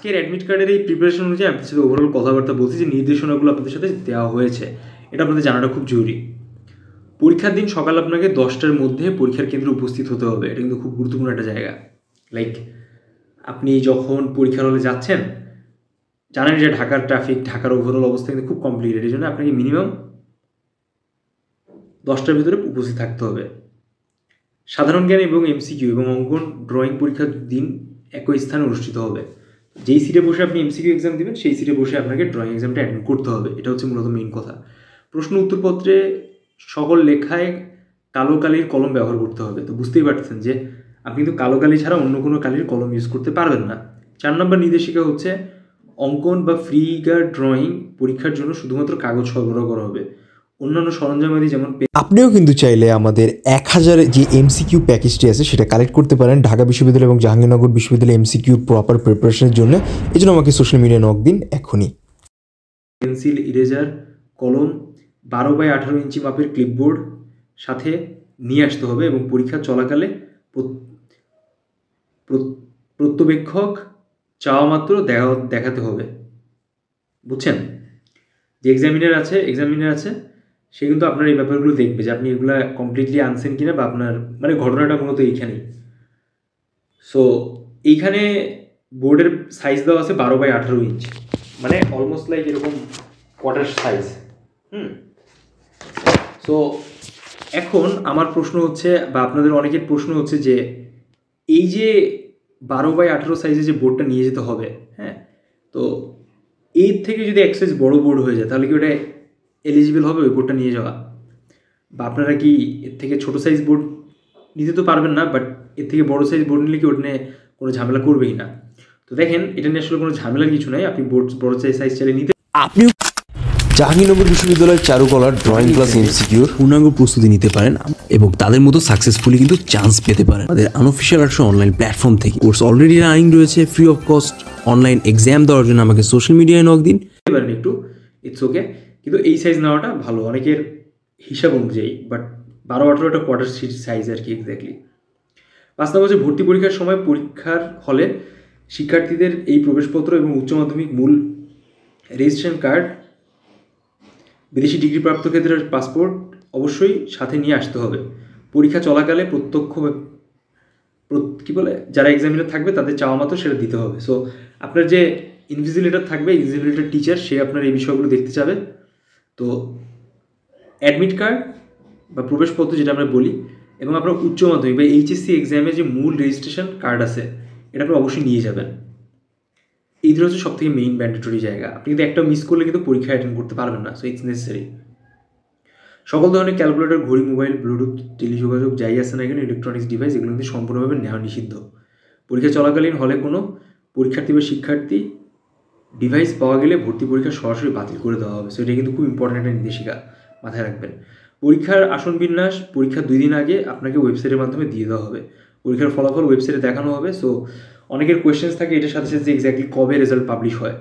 আজকের অ্যাডমিট কার্ডের এই প্রিপারেশন অনুযায়ী আপনাদের সাথে ওভারঅল কথাবার্তা বলছি যে নির্দেশনাগুলো আপনাদের সাথে দেওয়া হয়েছে, এটা আপনাদের জানাটা খুব জরুরি। পরীক্ষার দিন সকাল আপনাকে 10টার মধ্যে পরীক্ষার কেন্দ্রে উপস্থিত হতে হবে, এটা কিন্তু খুব গুরুত্বপূর্ণ একটা জায়গা। লাইক আপনি যখন পরীক্ষার হলে যাচ্ছেন, জানেন যে ঢাকার ট্রাফিক, ঢাকার ওভারঅল অবস্থা কিন্তু খুব কমপ্লিকেটেড, এই জন্য আপনাকে মিনিমাম 10টার ভিতরে উপস্থিত থাকতে হবে। সাধারণ জ্ঞান এবং এমসিকিউ এবং অঙ্কন ড্রয়িং পরীক্ষার দিন একই স্থানে অনুষ্ঠিত হবে। যেই সিটে বসে আপনি এমসিকিউ এক্সাম দেবেন সেই সিটে বসে আপনাকে ড্রয়িং এক্সামটা অ্যাটেন্ড করতে হবে, এটা হচ্ছে মূলত মেইন কথা। প্রশ্ন উত্তরপত্রে সকল লেখায় কালো কালির কলম ব্যবহার করতে হবে। তো বুঝতেই পারছেন যে আপনি কিন্তু কালো কালি ছাড়া অন্য কোনো কালির কলম ইউজ করতে পারবেন না। 4 নম্বর নির্দেশিকা হচ্ছে অঙ্কন বা ফিগার ড্রয়িং পরীক্ষার জন্য শুধুমাত্র কাগজ সরবরাহ করা হবে, অন্যান্য সরঞ্জামাদি যেমন আপনিও কিন্তু চাইলে আমাদের 1000 যে এমসিকিউ প্যাকেজটি আছে সেটা কালেক্ট করতে পারেন ঢাকা বিশ্ববিদ্যালয় এবং জাহাঙ্গীরনগর বিশ্ববিদ্যালয় এমসিকিউ প্রপার প্রিপারেশনের জন্য। এই জন্য আমাকে সোশ্যাল মিডিয়া নক দিন এখনই। পেন্সিল, ইরেজার, কলম, 12x18 ইঞ্চি মাপের ক্লিপবোর্ড সাথে নিয়ে আসতে হবে এবং পরীক্ষা চলাকালে প্রত্যবেক্ষক চাওয়া মাত্র দেখাতে হবে। বুঝছেন? যে এক্সামিনার আছে সে কিন্তু আপনার এই ব্যাপারগুলো দেখবে যে আপনি এগুলো কমপ্লিটলি আনছেন কিনা, বা আপনার মানে ঘটনাটা মূলত এইখানেই। সো এইখানে বোর্ডের সাইজ দেওয়া আছে 12x18 ইঞ্চ, মানে অলমোস্ট লাইক এরকম কোয়ার্টার সাইজ। সো এখন আমার প্রশ্ন হচ্ছে, বা আপনাদের অনেকের প্রশ্ন হচ্ছে যে এই যে 12x18 সাইজে যে বোর্ডটা নিয়ে যেতে হবে, হ্যাঁ, তো এর থেকে যদি এক সাইজ বড় বোর্ড হয়ে যায় তাহলে কি ওটা এলিজিবল হবে ওই বোর্ডটা নিয়ে যাওয়া? বা আপনারা কি এর থেকে ছোটো সাইজ বোর্ড নিতে তো পারবেন না, বাট এর থেকে বড়ো সাইজ বোর্ড নিলে কি ওটা নিয়ে কোনো ঝামেলা করবেই না? তো দেখেন, এটা নিয়ে আসলে কোনো ঝামেলার কিছু নাই, আপনি বড়ো সাইজ চাইলে নিতে। আপনি জাহাঙ্গীরনগর বিশ্ববিদ্যালয়ের চারুকলার ড্রয়িং ক্লাস এমসিকিউর পূর্ণাঙ্গ প্রস্তুতি নিতে পারেন এবং তাদের মতো সাকসেসফুলি কিন্তু চান্স পেতে পারেন আমাদের আনঅফিশিয়াল আর্টস অনলাইন প্ল্যাটফর্ম থেকে। কোর্স অলরেডি রানিং রয়েছে, free of cost online exam দেওয়ার জন্য আমাকে সোশ্যাল মিডিয়ায় নক দিন। পারেন একটু, ইটস ওকে, কিন্তু এই সাইজ নেওয়াটা ভালো অনেকের হিসাব অনুযায়ী, বাট 12x18 একটা কোয়ার্টার সিট সাইজ আর কি এক্স্যাক্টলি। 5 নম্বর হচ্ছে ভর্তি পরীক্ষার সময় পরীক্ষার হলে শিক্ষার্থীদের এই প্রবেশপত্র এবং উচ্চ মাধ্যমিক মূল রেজিস্ট্রেশন কার্ড, বিদেশি ডিগ্রিপ্রাপ্ত ক্ষেত্রের পাসপোর্ট অবশ্যই সাথে নিয়ে আসতে হবে। পরীক্ষা চলাকালে যারা এক্সামিনার থাকবে তাদের চাওয়া মাত্র সেটা দিতে হবে। সো আপনার যে ইনভিজিলেটর থাকবে, ইনভিজিলেটর টিচার, সে আপনার এই বিষয়গুলো দেখতে চাবে। তো অ্যাডমিট কার্ড বা প্রবেশপত্র যেটা আমরা বলি, এবং আপনার উচ্চ মাধ্যমিক বা এইচএসসি এক্সামে যে মূল রেজিস্ট্রেশন কার্ড আছে এটা আপনি অবশ্যই নিয়ে যাবেন। এই ধরনের হচ্ছে সবথেকে মেইন ম্যান্ডেটরি জায়গা। আপনি কিন্তু একটা মিস করলে কিন্তু পরীক্ষা অ্যাটেন্ড করতে পারবেন না, সো ইটস নেসেসারি। সকল ধরনের ক্যালকুলেটর, ঘড়ি, মোবাইল, ব্লুটুথ, টেলিযোগাযোগ যাই আছে না কেন, ইলেকট্রনিক্স ডিভাইস, এগুলো কিন্তু সম্পূর্ণভাবে নেওয়া নিষিদ্ধ। পরীক্ষা চলাকালীন হলে কোনো পরীক্ষার্থী বা শিক্ষার্থী ডিভাইস পাওয়া গেলে ভর্তি পরীক্ষা সরাসরি বাতিল করে দেওয়া হবে। সো এটা কিন্তু খুব ইম্পর্ট্যান্ট একটা নির্দেশিকা, মাথায় রাখবেন। পরীক্ষার আসন বিন্যাস পরীক্ষার 2 দিন আগে আপনাকে ওয়েবসাইটের মাধ্যমে দিয়ে দেওয়া হবে। পরীক্ষার ফলাফল ওয়েবসাইটে দেখানো হবে। সো অনেকের কোয়েশ্চেন্স থাকে এটার সাথে সাথে যে এক্স্যাক্টলি কবে রেজাল্ট পাবলিশ হয়।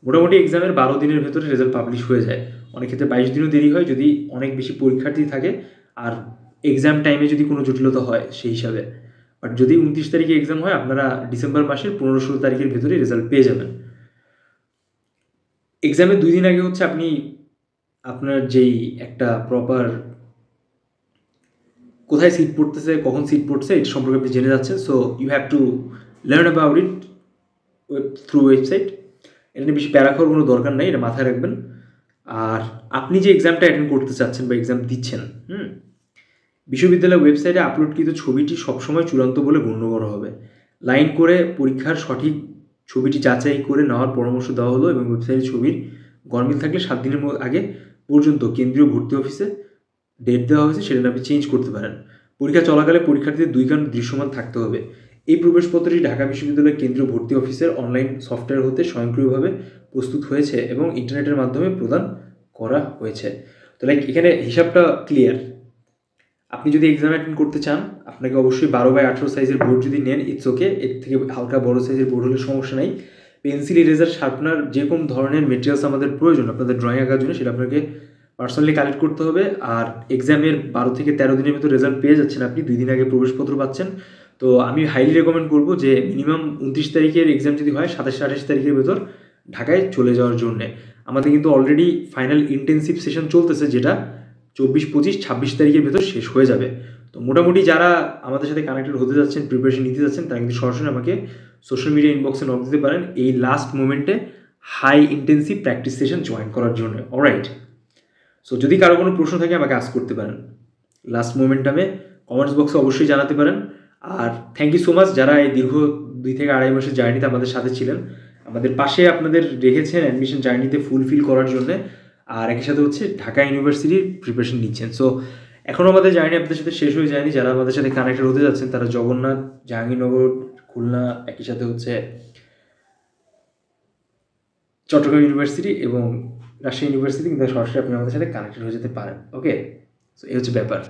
মোটামুটি এক্সামের 12 দিনের ভেতরে রেজাল্ট পাবলিশ হয়ে যায়, অনেক ক্ষেত্রে 22 দিনও দেরি হয় যদি অনেক বেশি পরীক্ষার্থী থাকে আর এক্সাম টাইমে যদি কোনো জটিলতা হয় সেই হিসাবে। বাট যদি 29 তারিখে এক্সাম হয়, আপনারা ডিসেম্বর মাসের 15-16 তারিখের ভেতরে রেজাল্ট পেয়ে যাবেন। এক্সামের 2 দিন আগে হচ্ছে আপনি আপনার যেই একটা প্রপার কোথায় সিট পড়তেছে, কখন সিট পড়ছে, এটা সম্পর্কে আপনি জেনে যাচ্ছেন। So you have to learn about it through website. এটা নিয়ে বেশি প্যারা খাওয়ার কোনো দরকার নেই, এটা মাথায় রাখবেন। আর আপনি যে এক্সামটা অ্যাটেন্ড করতে চাচ্ছেন বা এক্সাম দিচ্ছেন, বিশ্ববিদ্যালয়ের ওয়েবসাইটে আপলোডকৃত ছবিটি সবসময় চূড়ান্ত বলে গণ্য করা হবে। লাইন করে পরীক্ষার সঠিক ছবিটি যাচাই করে নেওয়ার পরামর্শ দেওয়া হলো এবং ওয়েবসাইটে ছবির গরমিল থাকলে 7 দিনের আগে পর্যন্ত কেন্দ্রীয় ভর্তি অফিসে ডেট দেওয়া হয়েছে সেটা আপনি চেঞ্জ করতে পারেন। পরীক্ষা চলাকালে পরীক্ষার্থীদের 2 কান দৃশ্যমান থাকতে হবে। এই প্রবেশপত্রটি ঢাকা বিশ্ববিদ্যালয়ের কেন্দ্রীয় ভর্তি অফিসের অনলাইন সফটওয়্যার হতে স্বয়ংক্রিয়ভাবে প্রস্তুত হয়েছে এবং ইন্টারনেটের মাধ্যমে প্রদান করা হয়েছে। তো লাইক এখানে হিসাবটা ক্লিয়ার। আপনি যদি এক্সাম অ্যাটেন্ড করতে চান, আপনাকে অবশ্যই 12x18 সাইজের বোর্ড যদি নেন, ইটস ওকে। এর থেকে হালকা বড় সাইজের বোর্ড হলে সমস্যা নেই। পেন্সিল, ইরেজার, শার্পনার, যে কোনো ধরনের মেটেরিয়ালস আমাদের প্রয়োজন আপনাদের ড্রয়িং আঁকার জন্য, সেটা আপনাকে পার্সোনালি কালেক্ট করতে হবে। আর এক্সামের 12 থেকে 13 দিনের ভিতর রেজাল্ট পেয়ে যাচ্ছেন আপনি, 2 দিন আগে প্রবেশপত্র পাচ্ছেন। তো আমি হাইলি রেকমেন্ড করবো যে মিনিমাম 29 তারিখের এক্সাম যদি হয় 27-28 তারিখের ভেতর ঢাকায় চলে যাওয়ার জন্যে। আমাদের কিন্তু অলরেডি ফাইনাল ইন্টেন্সিভ সেশন চলতেছে, যেটা 24, 25, 26 তারিখের ভেতর শেষ হয়ে যাবে। তো মোটামুটি যারা আমাদের সাথে কানেক্টেড হতে যাচ্ছেন, প্রিপারেশন নিতে যাচ্ছেন, তারা কিন্তু সরাসরি আমাকে সোশ্যাল মিডিয়া ইনবক্সে নক দিতে পারেন এই লাস্ট মোমেন্টে high intensive practice session join করার জন্য। অলরাইট, সো যদি কারো কোনো প্রশ্ন থাকে আমাকে আস্ক করতে পারেন লাস্ট মোমেন্টামে, কমেন্টস বক্সে অবশ্যই জানাতে পারেন। আর থ্যাংক ইউ সো মাচ যারা এই দীর্ঘ 2 থেকে 2.5 মাসের জার্নিতে আমাদের সাথে ছিলেন, আমাদের পাশে আপনাদের রেখেছেন অ্যাডমিশন জার্নিতে ফুলফিল করার জন্যে, আর একই সাথে হচ্ছে ঢাকা ইউনিভার্সিটির প্রিপারেশন নিচ্ছেন। সো এখনও আমাদের জার্নি আপনাদের সাথে শেষ হয়ে যায়নি। যারা আমাদের সাথে কানেক্টেড হতে যাচ্ছেন তারা জগন্নাথ, জাহাঙ্গীরনগর, খুলনা, একই সাথে হচ্ছে চট্টগ্রাম ইউনিভার্সিটি এবং রাজশাহী ইউনিভার্সিটি, কিন্তু সরাসরি আপনি আমাদের সাথে কানেক্টেড হয়ে যেতে পারেন। ওকে, সো এই হচ্ছে ব্যাপার।